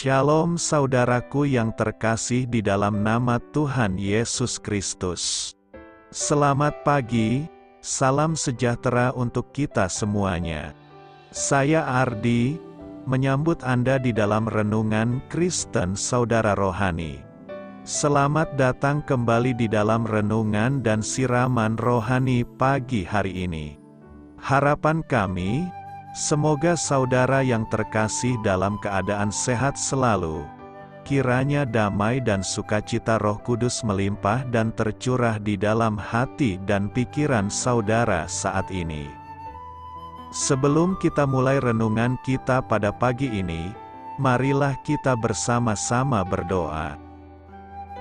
Shalom saudaraku yang terkasih di dalam nama Tuhan Yesus Kristus. Selamat pagi, salam sejahtera untuk kita semuanya. Saya Ardi, menyambut Anda di dalam renungan Kristen Saudara Rohani. Selamat datang kembali di dalam renungan dan siraman rohani pagi hari ini. Harapan kami, semoga saudara yang terkasih dalam keadaan sehat selalu. Kiranya damai dan sukacita Roh Kudus melimpah dan tercurah di dalam hati dan pikiran saudara saat ini. Sebelum kita mulai renungan kita pada pagi ini, marilah kita bersama-sama berdoa.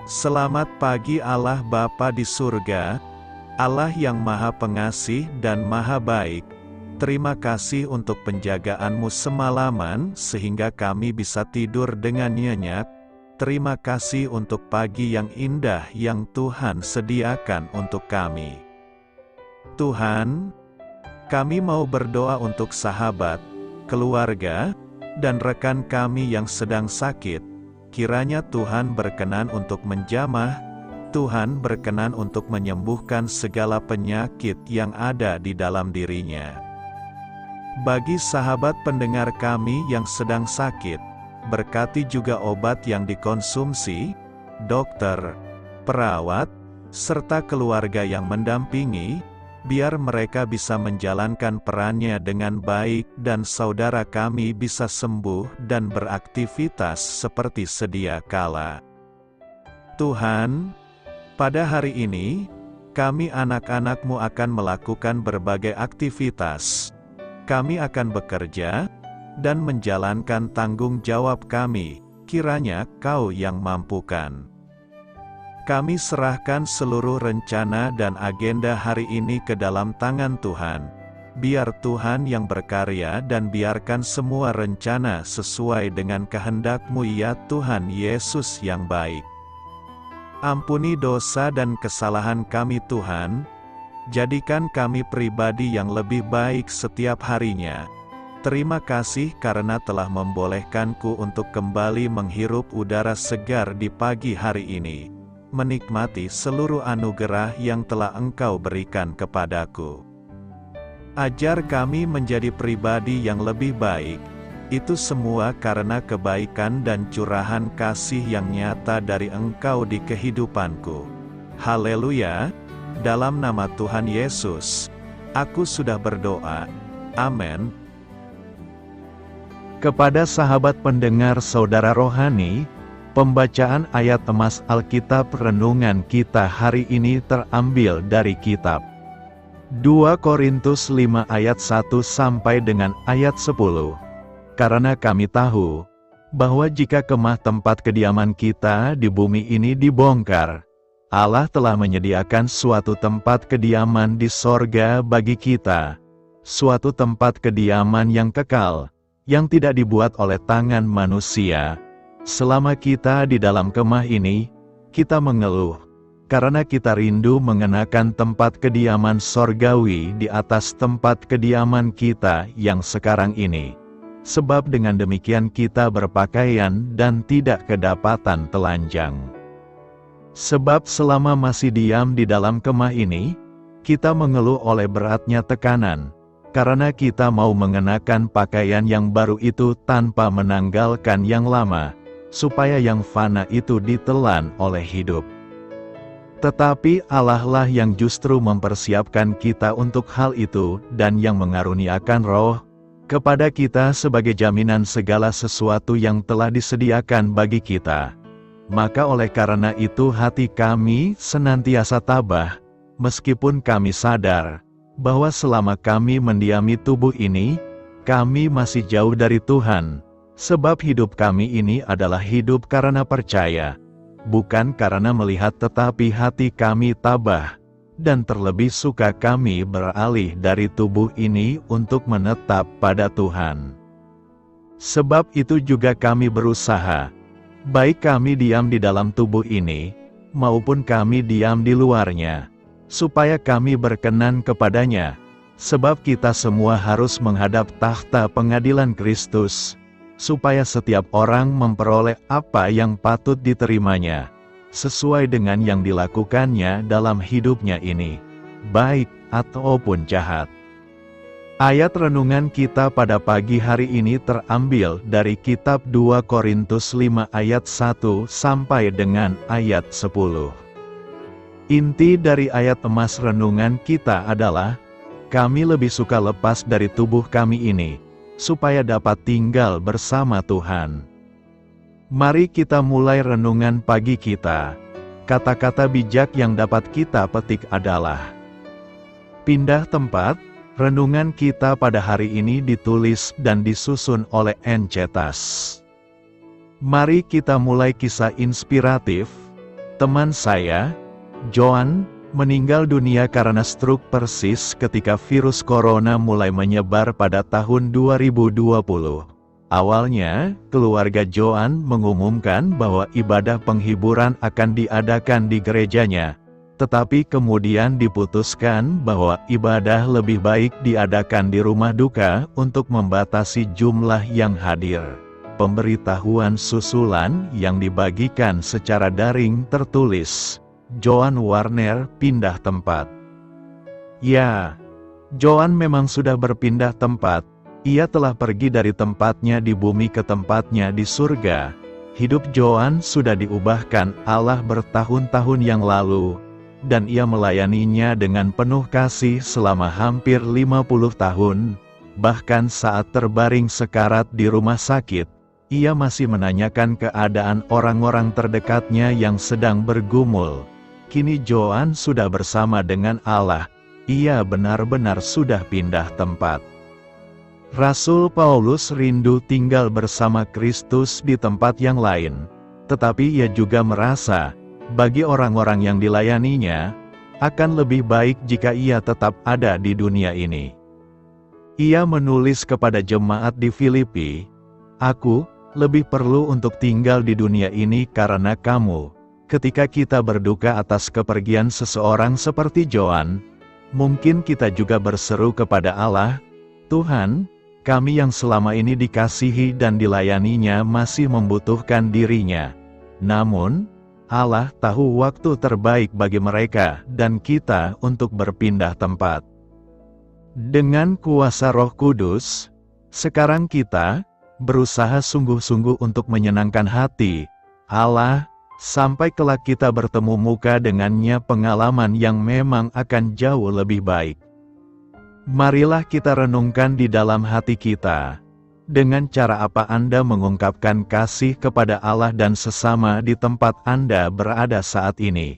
Selamat pagi Allah Bapa di surga, Allah yang Maha Pengasih dan Maha Baik. Terima kasih untuk penjagaan-Mu semalaman sehingga kami bisa tidur dengan nyenyak. Terima kasih untuk pagi yang indah yang Tuhan sediakan untuk kami. Tuhan, kami mau berdoa untuk sahabat, keluarga, dan rekan kami yang sedang sakit. Kiranya Tuhan berkenan untuk menjamah, Tuhan berkenan untuk menyembuhkan segala penyakit yang ada di dalam dirinya. Bagi sahabat pendengar kami yang sedang sakit, berkati juga obat yang dikonsumsi, dokter, perawat, serta keluarga yang mendampingi, biar mereka bisa menjalankan perannya dengan baik dan saudara kami bisa sembuh dan beraktivitas seperti sedia kala. Tuhan, pada hari ini, kami anak-anak-Mu akan melakukan berbagai aktivitas. Kami akan bekerja dan menjalankan tanggung jawab kami, kiranya Kau yang mampukan. Kami serahkan seluruh rencana dan agenda hari ini ke dalam tangan Tuhan. Biar Tuhan yang berkarya dan biarkan semua rencana sesuai dengan kehendak-Mu ya Tuhan Yesus yang baik. Ampuni dosa dan kesalahan kami Tuhan. Jadikan kami pribadi yang lebih baik setiap harinya. Terima kasih karena telah membolehkanku untuk kembali menghirup udara segar di pagi hari ini. Menikmati seluruh anugerah yang telah Engkau berikan kepadaku. Ajar kami menjadi pribadi yang lebih baik. Itu semua karena kebaikan dan curahan kasih yang nyata dari Engkau di kehidupanku. Haleluya! Dalam nama Tuhan Yesus, aku sudah berdoa. Amin. Kepada sahabat pendengar saudara rohani, pembacaan ayat emas Alkitab renungan kita hari ini terambil dari kitab 2 Korintus 5 ayat 1 sampai dengan ayat 10. Karena kami tahu, bahwa jika kemah tempat kediaman kita di bumi ini dibongkar, Allah telah menyediakan suatu tempat kediaman di sorga bagi kita, suatu tempat kediaman yang kekal, yang tidak dibuat oleh tangan manusia. Selama kita di dalam kemah ini, kita mengeluh, karena kita rindu mengenakan tempat kediaman sorgawi di atas tempat kediaman kita yang sekarang ini. Sebab dengan demikian kita berpakaian dan tidak kedapatan telanjang. Sebab selama masih diam di dalam kemah ini, kita mengeluh oleh beratnya tekanan, karena kita mau mengenakan pakaian yang baru itu tanpa menanggalkan yang lama, supaya yang fana itu ditelan oleh hidup. Tetapi Allah lah yang justru mempersiapkan kita untuk hal itu dan yang mengaruniakan Roh kepada kita sebagai jaminan segala sesuatu yang telah disediakan bagi kita. Maka oleh karena itu hati kami senantiasa tabah, meskipun kami sadar, bahwa selama kami mendiami tubuh ini, kami masih jauh dari Tuhan, sebab hidup kami ini adalah hidup karena percaya, bukan karena melihat tetapi hati kami tabah, dan terlebih suka kami beralih dari tubuh ini untuk menetap pada Tuhan. Sebab itu juga kami berusaha, baik kami diam di dalam tubuh ini, maupun kami diam di luarnya, supaya kami berkenan kepadanya, sebab kita semua harus menghadap takhta pengadilan Kristus, supaya setiap orang memperoleh apa yang patut diterimanya, sesuai dengan yang dilakukannya dalam hidupnya ini, baik ataupun jahat. Ayat renungan kita pada pagi hari ini terambil dari kitab 2 Korintus 5 ayat 1 sampai dengan ayat 10. Inti dari ayat emas renungan kita adalah, kami lebih suka lepas dari tubuh kami ini, supaya dapat tinggal bersama Tuhan. Mari kita mulai renungan pagi kita. Kata-kata bijak yang dapat kita petik adalah, pindah tempat. Renungan kita pada hari ini ditulis dan disusun oleh N. Cetas. Mari kita mulai kisah inspiratif. Teman saya, Joan, meninggal dunia karena stroke persis ketika virus corona mulai menyebar pada tahun 2020. Awalnya, keluarga Joan mengumumkan bahwa ibadah penghiburan akan diadakan di gerejanya. Tetapi kemudian diputuskan bahwa ibadah lebih baik diadakan di rumah duka untuk membatasi jumlah yang hadir. Pemberitahuan susulan yang dibagikan secara daring tertulis, Joan Warner pindah tempat. Ya, Joan memang sudah berpindah tempat. Ia telah pergi dari tempatnya di bumi ke tempatnya di surga. Hidup Joan sudah diubahkan Allah bertahun-tahun yang lalu, dan ia melayaninya dengan penuh kasih selama hampir 50 tahun. Bahkan saat terbaring sekarat di rumah sakit, ia masih menanyakan keadaan orang-orang terdekatnya yang sedang bergumul. Kini Joan sudah bersama dengan Allah. Ia benar-benar sudah pindah tempat. Rasul Paulus rindu tinggal bersama Kristus di tempat yang lain, tetapi ia juga merasa, bagi orang-orang yang dilayaninya, akan lebih baik jika ia tetap ada di dunia ini. Ia menulis kepada jemaat di Filipi, "Aku lebih perlu untuk tinggal di dunia ini karena kamu." Ketika kita berduka atas kepergian seseorang seperti Joan, mungkin kita juga berseru kepada Allah, "Tuhan, kami yang selama ini dikasihi dan dilayaninya masih membutuhkan dirinya." Namun, Allah tahu waktu terbaik bagi mereka dan kita untuk berpindah tempat. Dengan kuasa Roh Kudus, sekarang kita berusaha sungguh-sungguh untuk menyenangkan hati Allah, sampai kelak kita bertemu muka dengannya, pengalaman yang memang akan jauh lebih baik. Marilah kita renungkan di dalam hati kita. Dengan cara apa Anda mengungkapkan kasih kepada Allah dan sesama di tempat Anda berada saat ini?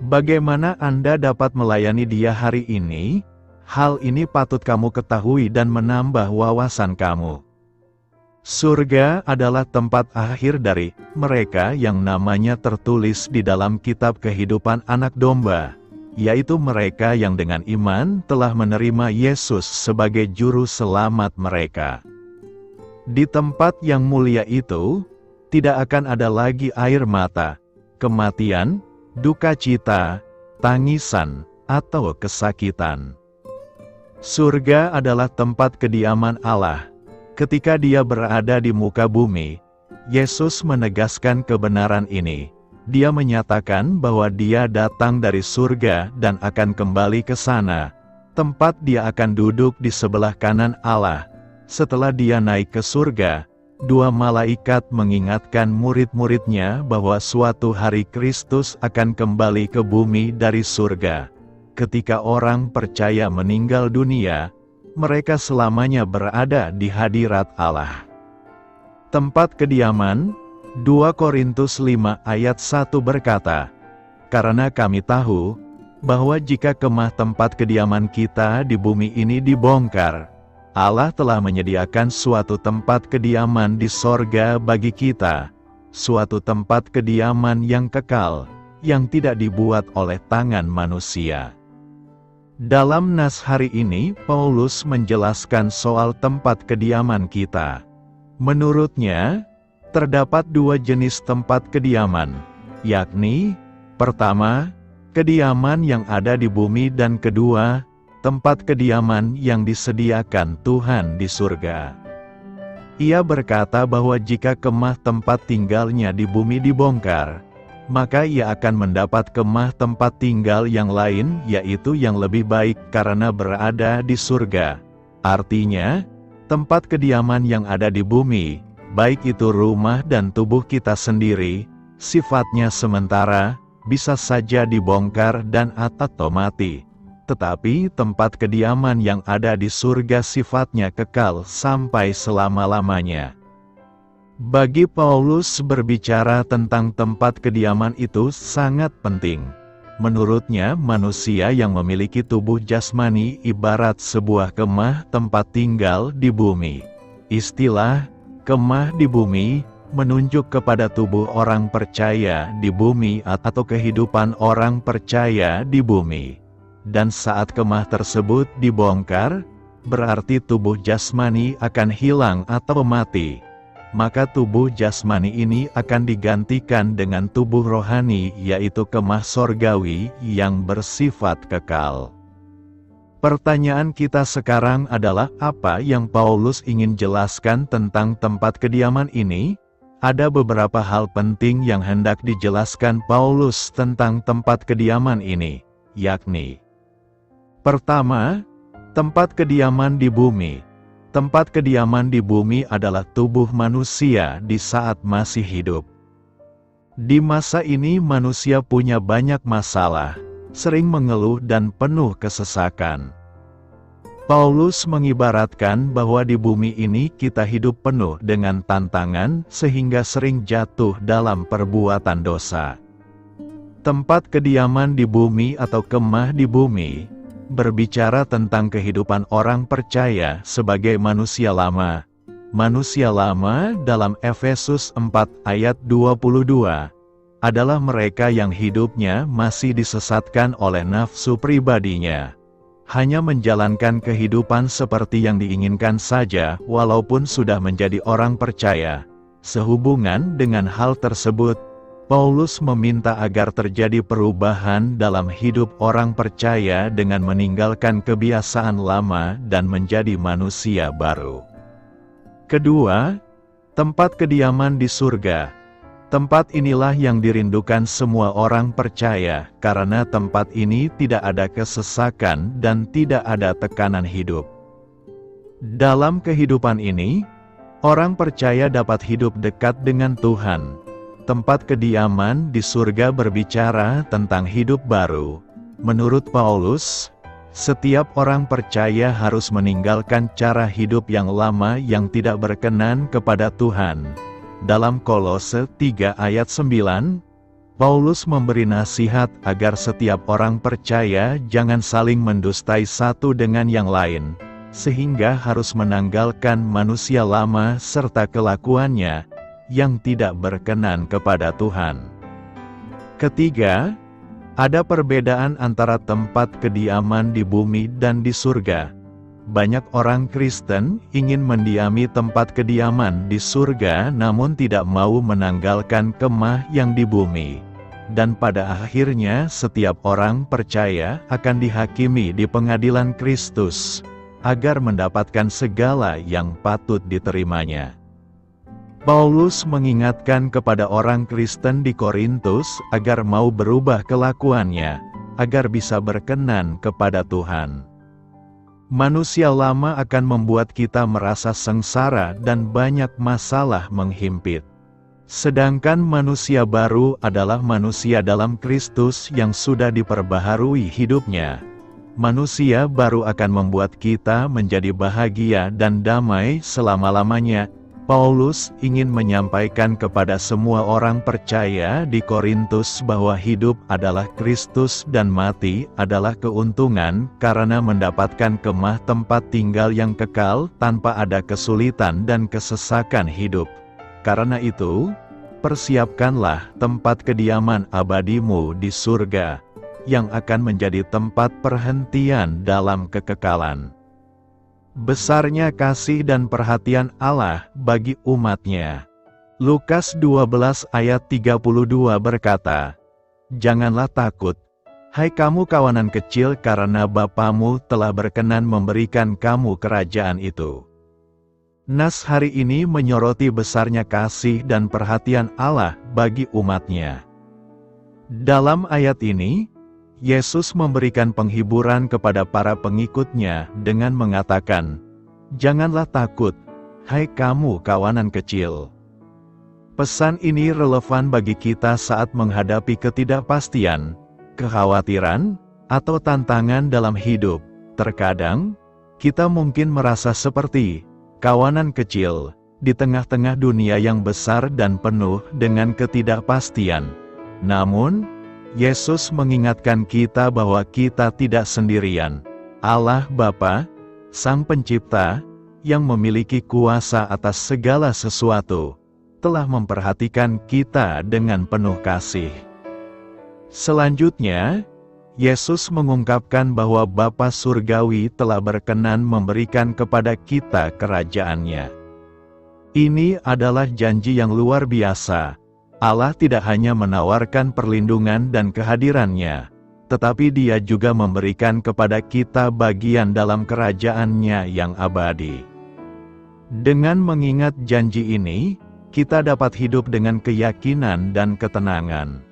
Bagaimana Anda dapat melayani Dia hari ini? Hal ini patut kamu ketahui dan menambah wawasan kamu. Surga adalah tempat akhir dari mereka yang namanya tertulis di dalam kitab kehidupan anak domba, yaitu mereka yang dengan iman telah menerima Yesus sebagai juru selamat mereka. Di tempat yang mulia itu, tidak akan ada lagi air mata, kematian, duka cita, tangisan, atau kesakitan. Surga adalah tempat kediaman Allah. Ketika Dia berada di muka bumi, Yesus menegaskan kebenaran ini. Dia menyatakan bahwa Dia datang dari surga dan akan kembali ke sana, tempat Dia akan duduk di sebelah kanan Allah. Setelah Dia naik ke surga, dua malaikat mengingatkan murid-muridnya bahwa suatu hari Kristus akan kembali ke bumi dari surga. Ketika orang percaya meninggal dunia, mereka selamanya berada di hadirat Allah. Tempat kediaman, 2 Korintus 5 ayat 1 berkata, "Karena kami tahu, bahwa jika kemah tempat kediaman kita di bumi ini dibongkar, Allah telah menyediakan suatu tempat kediaman di sorga bagi kita, suatu tempat kediaman yang kekal, yang tidak dibuat oleh tangan manusia." Dalam nas hari ini, Paulus menjelaskan soal tempat kediaman kita. Menurutnya, terdapat dua jenis tempat kediaman, yakni, pertama, kediaman yang ada di bumi, dan kedua, tempat kediaman yang disediakan Tuhan di surga. Ia berkata bahwa jika kemah tempat tinggalnya di bumi dibongkar, maka ia akan mendapat kemah tempat tinggal yang lain, yaitu yang lebih baik karena berada di surga. Artinya, tempat kediaman yang ada di bumi, baik itu rumah dan tubuh kita sendiri, sifatnya sementara, bisa saja dibongkar dan atau mati. Tetapi tempat kediaman yang ada di surga sifatnya kekal sampai selama-lamanya. Bagi Paulus, berbicara tentang tempat kediaman itu sangat penting. Menurutnya, manusia yang memiliki tubuh jasmani ibarat sebuah kemah tempat tinggal di bumi. Istilah kemah di bumi menunjuk kepada tubuh orang percaya di bumi atau kehidupan orang percaya di bumi. Dan saat kemah tersebut dibongkar, berarti tubuh jasmani akan hilang atau mati. Maka tubuh jasmani ini akan digantikan dengan tubuh rohani, yaitu kemah sorgawi yang bersifat kekal. Pertanyaan kita sekarang adalah, apa yang Paulus ingin jelaskan tentang tempat kediaman ini? Ada beberapa hal penting yang hendak dijelaskan Paulus tentang tempat kediaman ini, yakni: pertama, tempat kediaman di bumi. Tempat kediaman di bumi adalah tubuh manusia di saat masih hidup. Di masa ini manusia punya banyak masalah, sering mengeluh dan penuh kesesakan. Paulus mengibaratkan bahwa di bumi ini kita hidup penuh dengan tantangan sehingga sering jatuh dalam perbuatan dosa. Tempat kediaman di bumi atau kemah di bumi berbicara tentang kehidupan orang percaya sebagai manusia lama. Manusia lama dalam Efesus 4 ayat 22 adalah mereka yang hidupnya masih disesatkan oleh nafsu pribadinya. Hanya menjalankan kehidupan seperti yang diinginkan saja walaupun sudah menjadi orang percaya. Sehubungan dengan hal tersebut, Paulus meminta agar terjadi perubahan dalam hidup orang percaya dengan meninggalkan kebiasaan lama dan menjadi manusia baru. Kedua, tempat kediaman di surga. Tempat inilah yang dirindukan semua orang percaya, karena tempat ini tidak ada kesesakan dan tidak ada tekanan hidup. Dalam kehidupan ini, orang percaya dapat hidup dekat dengan Tuhan. Tempat kediaman di surga berbicara tentang hidup baru. Menurut Paulus, setiap orang percaya harus meninggalkan cara hidup yang lama yang tidak berkenan kepada Tuhan. Dalam Kolose 3 ayat 9, Paulus memberi nasihat agar setiap orang percaya jangan saling mendustai satu dengan yang lain, sehingga harus menanggalkan manusia lama serta kelakuannya yang tidak berkenan kepada Tuhan. Ketiga, ada perbedaan antara tempat kediaman di bumi dan di surga. Banyak orang Kristen ingin mendiami tempat kediaman di surga namun tidak mau menanggalkan kemah yang di bumi. Dan pada akhirnya setiap orang percaya akan dihakimi di pengadilan Kristus, agar mendapatkan segala yang patut diterimanya. Paulus mengingatkan kepada orang Kristen di Korintus agar mau berubah kelakuannya, agar bisa berkenan kepada Tuhan. Manusia lama akan membuat kita merasa sengsara dan banyak masalah menghimpit. Sedangkan manusia baru adalah manusia dalam Kristus yang sudah diperbaharui hidupnya. Manusia baru akan membuat kita menjadi bahagia dan damai selama-lamanya. Paulus ingin menyampaikan kepada semua orang percaya di Korintus bahwa hidup adalah Kristus dan mati adalah keuntungan karena mendapatkan kemah tempat tinggal yang kekal tanpa ada kesulitan dan kesesakan hidup. Karena itu, persiapkanlah tempat kediaman abadimu di surga, yang akan menjadi tempat perhentian dalam kekekalan. Besarnya kasih dan perhatian Allah bagi umatnya. Lukas 12 ayat 32 berkata, "Janganlah takut, hai kamu kawanan kecil, karena Bapamu telah berkenan memberikan kamu kerajaan itu." Nas hari ini menyoroti besarnya kasih dan perhatian Allah bagi umat-Nya. Dalam ayat ini, Yesus memberikan penghiburan kepada para pengikut-Nya dengan mengatakan, "Janganlah takut, hai kamu kawanan kecil." Pesan ini relevan bagi kita saat menghadapi ketidakpastian, kekhawatiran, atau tantangan dalam hidup. Terkadang, kita mungkin merasa seperti kawanan kecil di tengah-tengah dunia yang besar dan penuh dengan ketidakpastian. Namun, Yesus mengingatkan kita bahwa kita tidak sendirian. Allah Bapa, Sang Pencipta, yang memiliki kuasa atas segala sesuatu, telah memperhatikan kita dengan penuh kasih. Selanjutnya, Yesus mengungkapkan bahwa Bapa Surgawi telah berkenan memberikan kepada kita kerajaan-Nya. Ini adalah janji yang luar biasa. Allah tidak hanya menawarkan perlindungan dan kehadiran-Nya, tetapi Dia juga memberikan kepada kita bagian dalam kerajaan-Nya yang abadi. Dengan mengingat janji ini, kita dapat hidup dengan keyakinan dan ketenangan.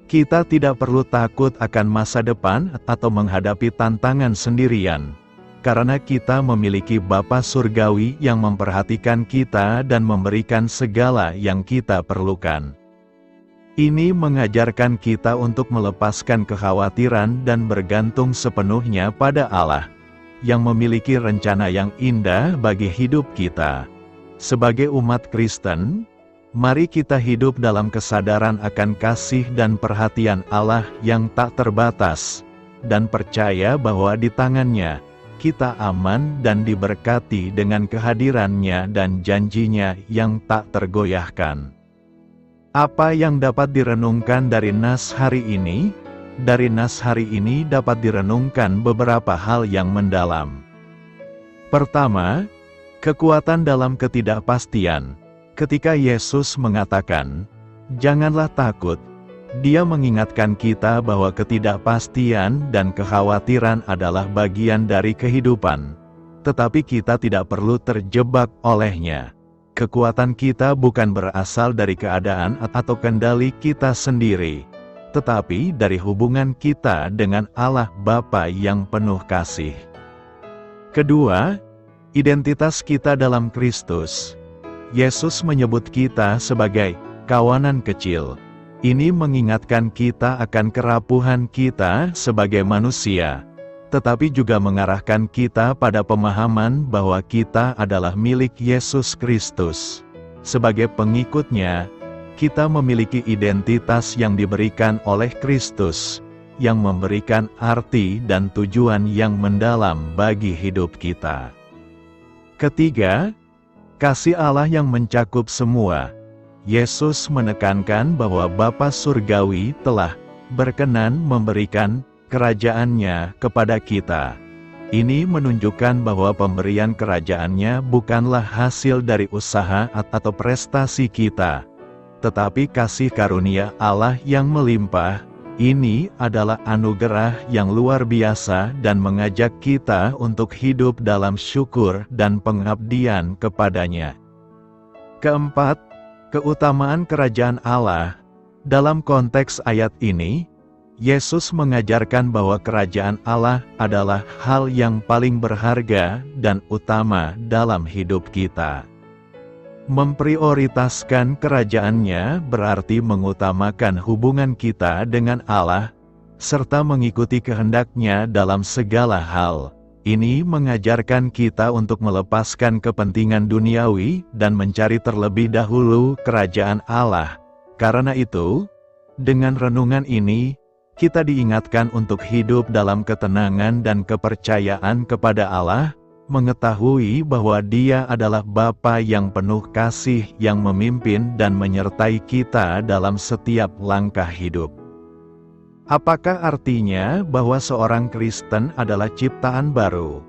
Kita tidak perlu takut akan masa depan atau menghadapi tantangan sendirian, karena kita memiliki Bapa Surgawi yang memperhatikan kita dan memberikan segala yang kita perlukan. Ini mengajarkan kita untuk melepaskan kekhawatiran dan bergantung sepenuhnya pada Allah, yang memiliki rencana yang indah bagi hidup kita. Sebagai umat Kristen, mari kita hidup dalam kesadaran akan kasih dan perhatian Allah yang tak terbatas, dan percaya bahwa di tangan-Nya, kita aman dan diberkati dengan kehadiran-Nya dan janji-Nya yang tak tergoyahkan. Apa yang dapat direnungkan dari nas hari ini? Dari nas hari ini dapat direnungkan beberapa hal yang mendalam. Pertama, kekuatan dalam ketidakpastian. Ketika Yesus mengatakan, "Janganlah takut," Dia mengingatkan kita bahwa ketidakpastian dan kekhawatiran adalah bagian dari kehidupan. Tetapi kita tidak perlu terjebak olehnya. Kekuatan kita bukan berasal dari keadaan atau kendali kita sendiri, tetapi dari hubungan kita dengan Allah Bapa yang penuh kasih. Kedua, identitas kita dalam Kristus. Yesus menyebut kita sebagai kawanan kecil. Ini mengingatkan kita akan kerapuhan kita sebagai manusia, tetapi juga mengarahkan kita pada pemahaman bahwa kita adalah milik Yesus Kristus. Sebagai pengikut-Nya, kita memiliki identitas yang diberikan oleh Kristus, yang memberikan arti dan tujuan yang mendalam bagi hidup kita. Ketiga, kasih Allah yang mencakup semua. Yesus menekankan bahwa Bapa Surgawi telah berkenan memberikan kerajaan-Nya kepada kita. Ini menunjukkan bahwa pemberian kerajaan-Nya bukanlah hasil dari usaha atau prestasi kita, tetapi kasih karunia Allah yang melimpah. Ini adalah anugerah yang luar biasa dan mengajak kita untuk hidup dalam syukur dan pengabdian kepada-Nya. Keempat, keutamaan kerajaan Allah. Dalam konteks ayat ini, Yesus mengajarkan bahwa kerajaan Allah adalah hal yang paling berharga dan utama dalam hidup kita. Memprioritaskan kerajaan-Nya berarti mengutamakan hubungan kita dengan Allah, serta mengikuti kehendak-Nya dalam segala hal. Ini mengajarkan kita untuk melepaskan kepentingan duniawi dan mencari terlebih dahulu kerajaan Allah. Karena itu, dengan renungan ini, kita diingatkan untuk hidup dalam ketenangan dan kepercayaan kepada Allah, mengetahui bahwa Dia adalah Bapa yang penuh kasih yang memimpin dan menyertai kita dalam setiap langkah hidup. Apakah artinya bahwa seorang Kristen adalah ciptaan baru?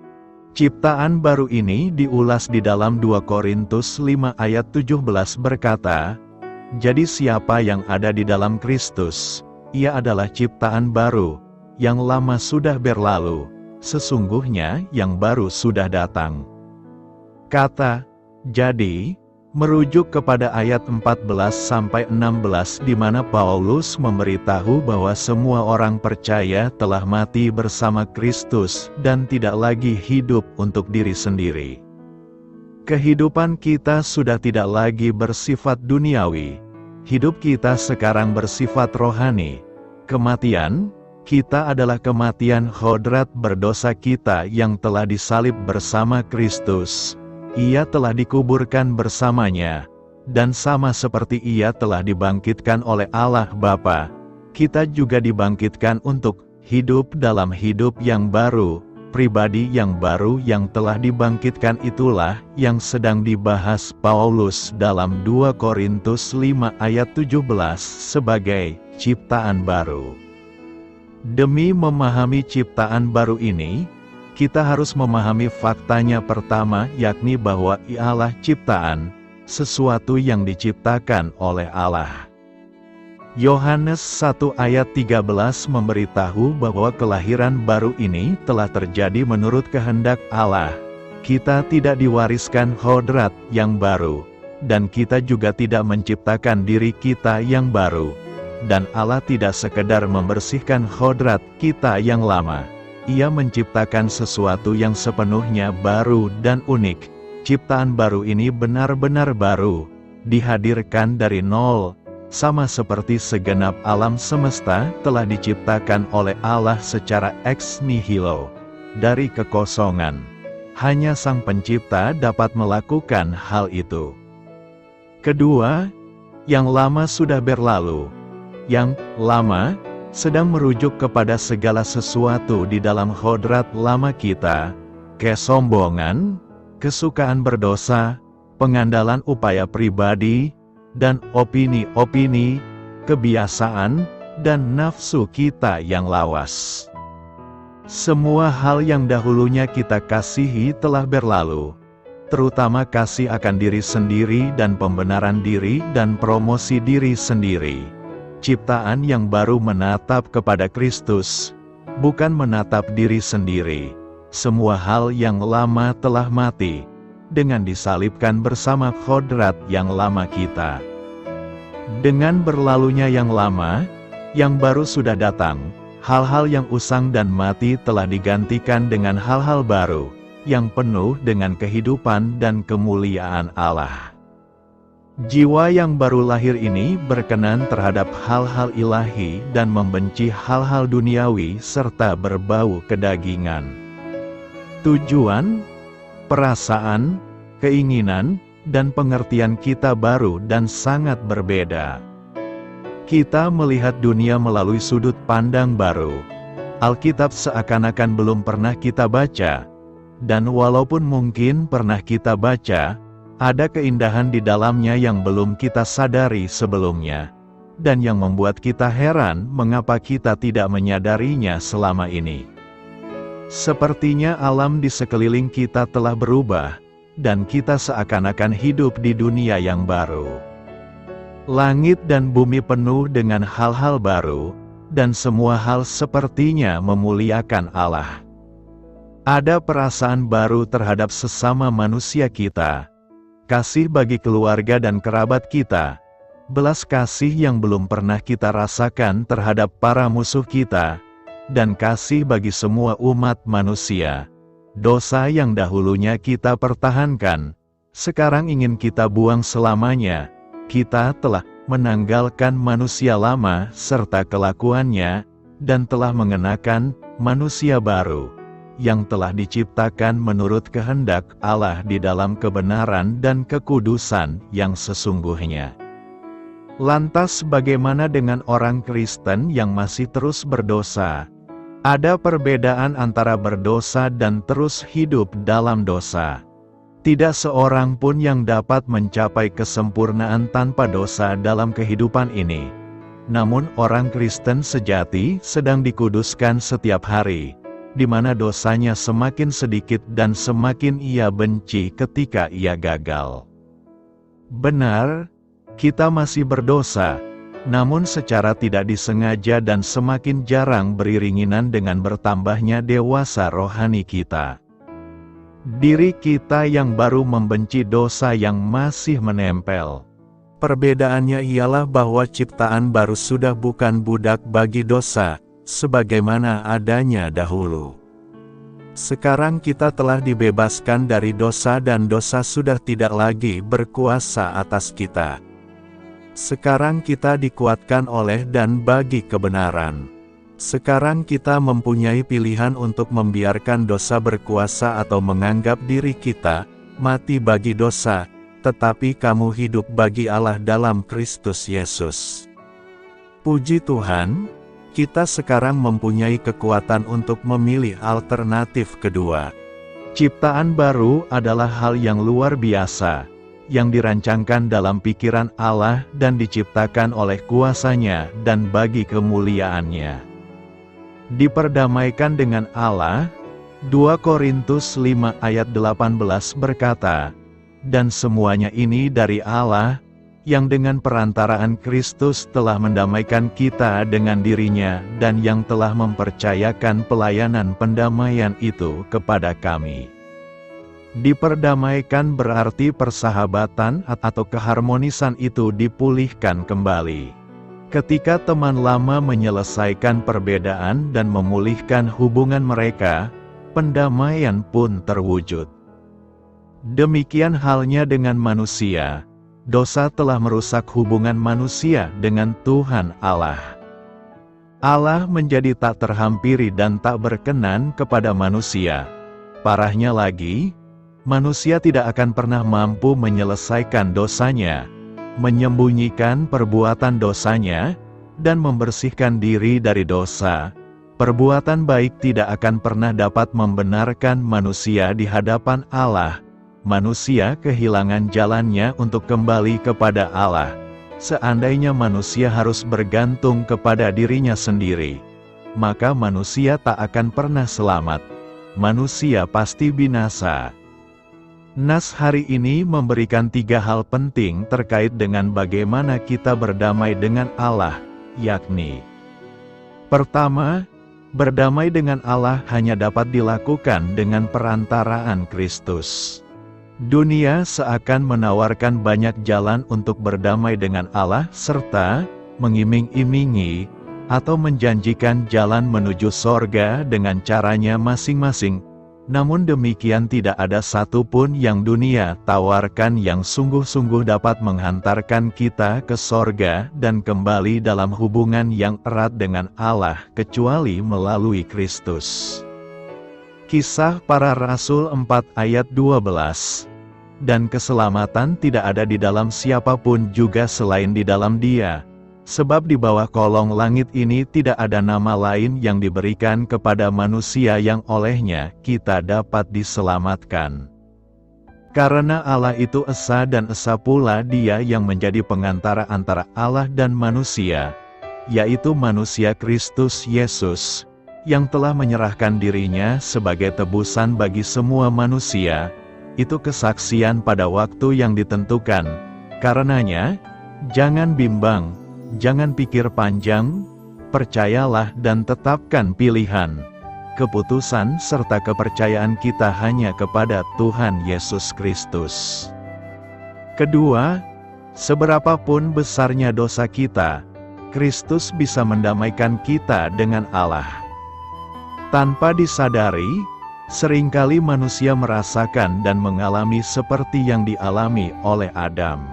Ciptaan baru ini diulas di dalam 2 Korintus 5 ayat 17 berkata, "Jadi siapa yang ada di dalam Kristus, ia adalah ciptaan baru, yang lama sudah berlalu, sesungguhnya yang baru sudah datang." Kata Jadi, merujuk kepada ayat 14-16 di mana Paulus memberitahu bahwa semua orang percaya telah mati bersama Kristus dan tidak lagi hidup untuk diri sendiri. Kehidupan kita sudah tidak lagi bersifat duniawi. Hidup kita sekarang bersifat rohani. Kematian kita adalah kematian hodrat berdosa kita yang telah disalib bersama Kristus. Ia telah dikuburkan bersamanya, dan sama seperti Ia telah dibangkitkan oleh Allah Bapa, kita juga dibangkitkan untuk hidup dalam hidup yang baru, pribadi yang baru yang telah dibangkitkan. Itulah yang sedang dibahas Paulus dalam 2 Korintus 5 ayat 17 sebagai ciptaan baru. Demi memahami ciptaan baru ini, kita harus memahami faktanya pertama, yakni bahwa Ialah ciptaan, sesuatu yang diciptakan oleh Allah. Yohanes 1 ayat 13 memberitahu bahwa kelahiran baru ini telah terjadi menurut kehendak Allah. Kita tidak diwariskan hodrat yang baru, dan kita juga tidak menciptakan diri kita yang baru. Dan Allah tidak sekedar membersihkan hodrat kita yang lama. Ia menciptakan sesuatu yang sepenuhnya baru dan unik. Ciptaan baru ini benar-benar baru, dihadirkan dari nol, sama seperti segenap alam semesta telah diciptakan oleh Allah secara ex nihilo, dari kekosongan. Hanya Sang Pencipta dapat melakukan hal itu. Kedua, yang lama sudah berlalu. Yang lama sedang merujuk kepada segala sesuatu di dalam hodrat lama kita, kesombongan, kesukaan berdosa, pengandalan upaya pribadi, dan opini-opini, kebiasaan, dan nafsu kita yang lawas. Semua hal yang dahulunya kita kasihi telah berlalu, terutama kasih akan diri sendiri dan pembenaran diri dan promosi diri sendiri. Ciptaan yang baru menatap kepada Kristus, bukan menatap diri sendiri. Semua hal yang lama telah mati, dengan disalibkan bersama hodrat yang lama kita. Dengan berlalunya yang lama, yang baru sudah datang. Hal-hal yang usang dan mati telah digantikan dengan hal-hal baru, yang penuh dengan kehidupan dan kemuliaan Allah. Jiwa yang baru lahir ini berkenan terhadap hal-hal ilahi dan membenci hal-hal duniawi serta berbau kedagingan. Tujuan, perasaan, keinginan, dan pengertian kita baru dan sangat berbeda. Kita melihat dunia melalui sudut pandang baru. Alkitab seakan-akan belum pernah kita baca, dan walaupun mungkin pernah kita baca, ada keindahan di dalamnya yang belum kita sadari sebelumnya, dan yang membuat kita heran mengapa kita tidak menyadarinya selama ini. Sepertinya alam di sekeliling kita telah berubah, dan kita seakan-akan hidup di dunia yang baru. Langit dan bumi penuh dengan hal-hal baru, dan semua hal sepertinya memuliakan Allah. Ada perasaan baru terhadap sesama manusia kita, kasih bagi keluarga dan kerabat kita, belas kasih yang belum pernah kita rasakan terhadap para musuh kita, dan kasih bagi semua umat manusia. Dosa yang dahulunya kita pertahankan, sekarang ingin kita buang selamanya. Kita telah menanggalkan manusia lama serta kelakuannya, dan telah mengenakan manusia baru, yang telah diciptakan menurut kehendak Allah di dalam kebenaran dan kekudusan yang sesungguhnya. Lantas bagaimana dengan orang Kristen yang masih terus berdosa? Ada perbedaan antara berdosa dan terus hidup dalam dosa. Tidak seorang pun yang dapat mencapai kesempurnaan tanpa dosa dalam kehidupan ini. Namun orang Kristen sejati sedang dikuduskan setiap hari, di mana dosanya semakin sedikit dan semakin ia benci ketika ia gagal. Benar, kita masih berdosa, namun secara tidak disengaja dan semakin jarang beriringinan dengan bertambahnya dewasa rohani kita. Diri kita yang baru membenci dosa yang masih menempel. Perbedaannya ialah bahwa ciptaan baru sudah bukan budak bagi dosa, sebagaimana adanya dahulu. Sekarang kita telah dibebaskan dari dosa dan dosa sudah tidak lagi berkuasa atas kita. Sekarang kita dikuatkan oleh dan bagi kebenaran. Sekarang kita mempunyai pilihan untuk membiarkan dosa berkuasa atau menganggap diri kita mati bagi dosa, tetapi kamu hidup bagi Allah dalam Kristus Yesus. Puji Tuhan, kita sekarang mempunyai kekuatan untuk memilih alternatif kedua. Ciptaan baru adalah hal yang luar biasa, yang dirancangkan dalam pikiran Allah dan diciptakan oleh kuasa-Nya dan bagi kemuliaan-Nya. Diperdamaikan dengan Allah, 2 Korintus 5 ayat 18 berkata, "Dan semuanya ini dari Allah, yang dengan perantaraan Kristus telah mendamaikan kita dengan diri-Nya dan yang telah mempercayakan pelayanan pendamaian itu kepada kami." Diperdamaikan berarti persahabatan atau keharmonisan itu dipulihkan kembali. Ketika teman lama menyelesaikan perbedaan dan memulihkan hubungan mereka, pendamaian pun terwujud. Demikian halnya dengan manusia. Dosa telah merusak hubungan manusia dengan Tuhan Allah. Allah menjadi tak terhampiri dan tak berkenan kepada manusia. Parahnya lagi, manusia tidak akan pernah mampu menyelesaikan dosanya, menyembunyikan perbuatan dosanya, dan membersihkan diri dari dosa. Perbuatan baik tidak akan pernah dapat membenarkan manusia di hadapan Allah. Manusia kehilangan jalannya untuk kembali kepada Allah. Seandainya manusia harus bergantung kepada dirinya sendiri, maka manusia tak akan pernah selamat. Manusia pasti binasa. Nas hari ini memberikan 3 hal penting terkait dengan bagaimana kita berdamai dengan Allah, yakni: pertama, berdamai dengan Allah hanya dapat dilakukan dengan perantaraan Kristus. Dunia seakan menawarkan banyak jalan untuk berdamai dengan Allah serta mengiming-imingi atau menjanjikan jalan menuju sorga dengan caranya masing-masing. Namun demikian tidak ada satupun yang dunia tawarkan yang sungguh-sungguh dapat menghantarkan kita ke sorga dan kembali dalam hubungan yang erat dengan Allah kecuali melalui Kristus. Kisah Para Rasul 4 ayat 12. Dan keselamatan tidak ada di dalam siapapun juga selain di dalam Dia. Sebab di bawah kolong langit ini tidak ada nama lain yang diberikan kepada manusia yang olehnya kita dapat diselamatkan. Karena Allah itu esa dan esa pula Dia yang menjadi pengantara antara Allah dan manusia, yaitu manusia Kristus Yesus, yang telah menyerahkan dirinya sebagai tebusan bagi semua manusia. Itu kesaksian pada waktu yang ditentukan. Karenanya, jangan bimbang, jangan pikir panjang, percayalah dan tetapkan pilihan, keputusan serta kepercayaan kita hanya kepada Tuhan Yesus Kristus. Kedua, seberapapun besarnya dosa kita, Kristus bisa mendamaikan kita dengan Allah. Tanpa disadari, seringkali manusia merasakan dan mengalami seperti yang dialami oleh Adam.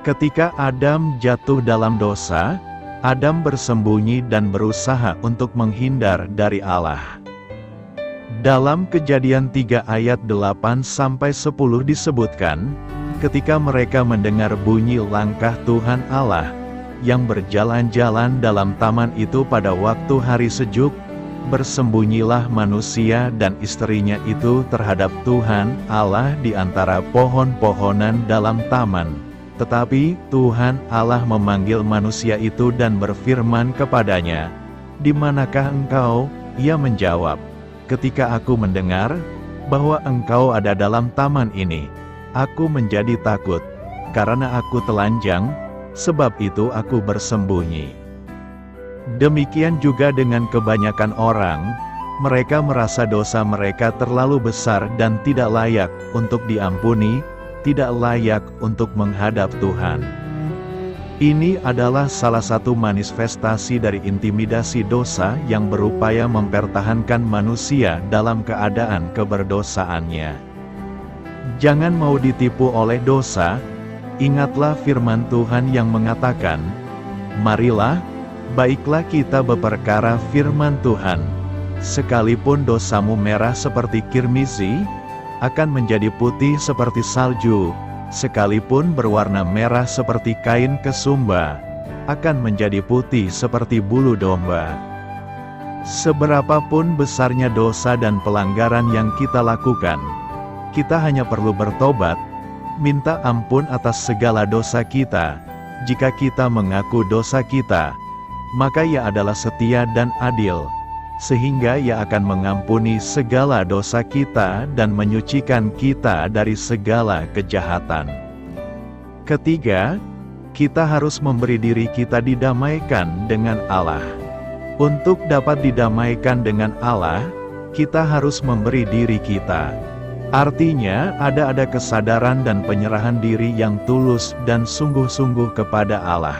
Ketika Adam jatuh dalam dosa, Adam bersembunyi dan berusaha untuk menghindar dari Allah. Dalam Kejadian 3 ayat 8-10 disebutkan, ketika mereka mendengar bunyi langkah Tuhan Allah, yang berjalan-jalan dalam taman itu pada waktu hari sejuk, bersembunyilah manusia dan istrinya itu terhadap Tuhan Allah di antara pohon-pohonan dalam taman. Tetapi Tuhan Allah memanggil manusia itu dan berfirman kepadanya, "Di manakah engkau?" Ia menjawab, "Ketika aku mendengar bahwa engkau ada dalam taman ini, aku menjadi takut, karena aku telanjang, sebab itu aku bersembunyi." Demikian juga dengan kebanyakan orang, Mereka merasa dosa mereka terlalu besar dan tidak layak untuk diampuni, tidak layak untuk menghadap Tuhan. Ini adalah salah satu manifestasi dari intimidasi dosa yang berupaya mempertahankan manusia dalam keadaan keberdosaannya. Jangan mau ditipu oleh dosa. Ingatlah firman Tuhan yang mengatakan, "Marilah, baiklah kita berperkara firman Tuhan. Sekalipun dosamu merah seperti kirmizi, akan menjadi putih seperti salju. Sekalipun berwarna merah seperti kain kesumba, akan menjadi putih seperti bulu domba." Seberapapun besarnya dosa dan pelanggaran yang kita lakukan, kita hanya perlu bertobat, minta ampun atas segala dosa kita. Jika kita mengaku dosa kita, maka Ia adalah setia dan adil, sehingga Ia akan mengampuni segala dosa kita dan menyucikan kita dari segala kejahatan. Ketiga, kita harus memberi diri kita didamaikan dengan Allah. Untuk dapat didamaikan dengan Allah, kita harus memberi diri kita. Artinya, ada kesadaran dan penyerahan diri yang tulus dan sungguh-sungguh kepada Allah.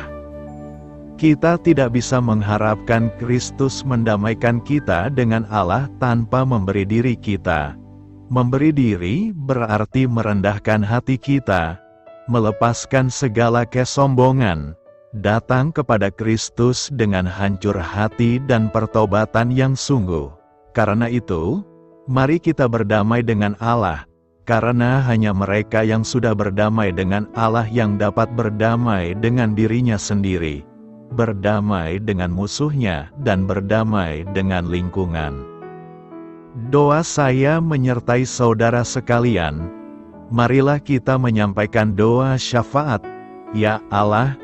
Kita tidak bisa mengharapkan Kristus mendamaikan kita dengan Allah tanpa memberi diri kita. Memberi diri berarti merendahkan hati kita, melepaskan segala kesombongan, datang kepada Kristus dengan hancur hati dan pertobatan yang sungguh. Karena itu, mari kita berdamai dengan Allah, karena hanya mereka yang sudah berdamai dengan Allah yang dapat berdamai dengan dirinya sendiri, berdamai dengan musuhnya, dan berdamai dengan lingkungan. Doa saya menyertai saudara sekalian. Marilah kita menyampaikan doa syafaat. Ya Allah,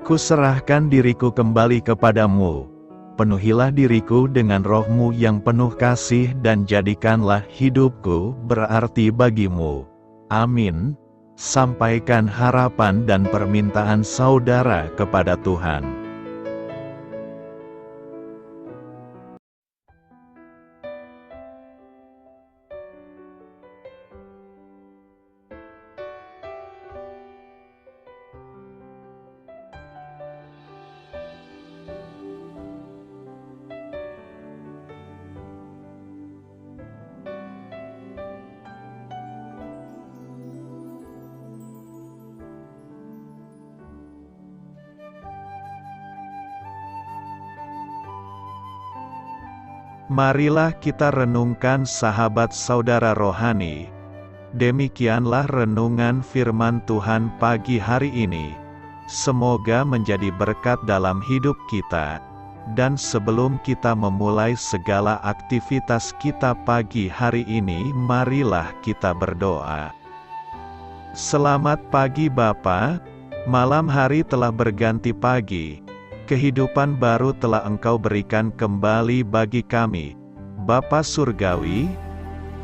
kuserahkan diriku kembali kepadamu. Penuhilah diriku dengan roh-Mu yang penuh kasih dan jadikanlah hidupku berarti bagimu. Amin. Sampaikan harapan dan permintaan saudara kepada Tuhan. Marilah kita renungkan sahabat saudara rohani. Demikianlah renungan firman Tuhan pagi hari ini. Semoga menjadi berkat dalam hidup kita. Dan sebelum kita memulai segala aktivitas kita pagi hari ini, marilah kita berdoa. Selamat pagi Bapa, malam hari telah berganti pagi. Kehidupan baru telah Engkau berikan kembali bagi kami. Bapa Surgawi,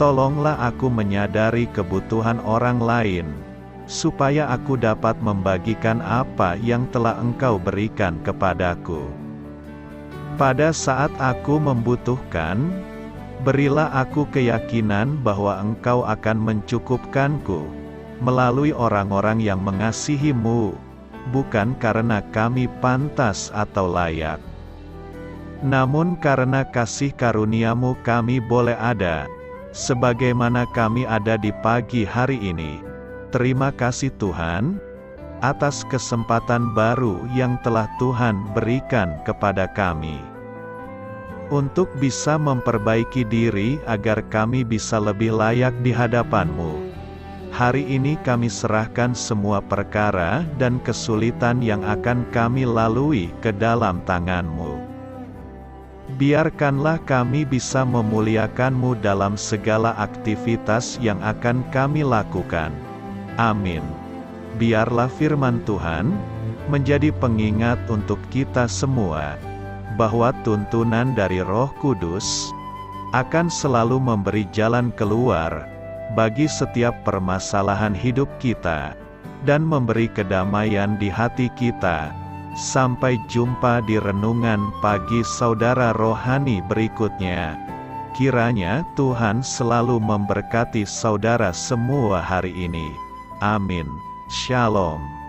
tolonglah aku menyadari kebutuhan orang lain, supaya aku dapat membagikan apa yang telah Engkau berikan kepadaku. Pada saat aku membutuhkan, berilah aku keyakinan bahwa Engkau akan mencukupkanku, melalui orang-orang yang mengasihi-Mu, bukan karena kami pantas atau layak, namun karena kasih karunia-Mu kami boleh ada, sebagaimana kami ada di pagi hari ini. Terima kasih Tuhan, atas kesempatan baru yang telah Tuhan berikan kepada kami, untuk bisa memperbaiki diri agar kami bisa lebih layak di hadapan-Mu. Hari ini kami serahkan semua perkara dan kesulitan yang akan kami lalui ke dalam tangan-Mu. Biarkanlah kami bisa memuliakan-Mu dalam segala aktivitas yang akan kami lakukan. Amin. Biarlah firman Tuhan menjadi pengingat untuk kita semua, bahwa tuntunan dari Roh Kudus akan selalu memberi jalan keluar bagi setiap permasalahan hidup kita, dan memberi kedamaian di hati kita. Sampai jumpa di renungan pagi saudara rohani berikutnya. Kiranya Tuhan selalu memberkati saudara semua hari ini. Amin. Shalom.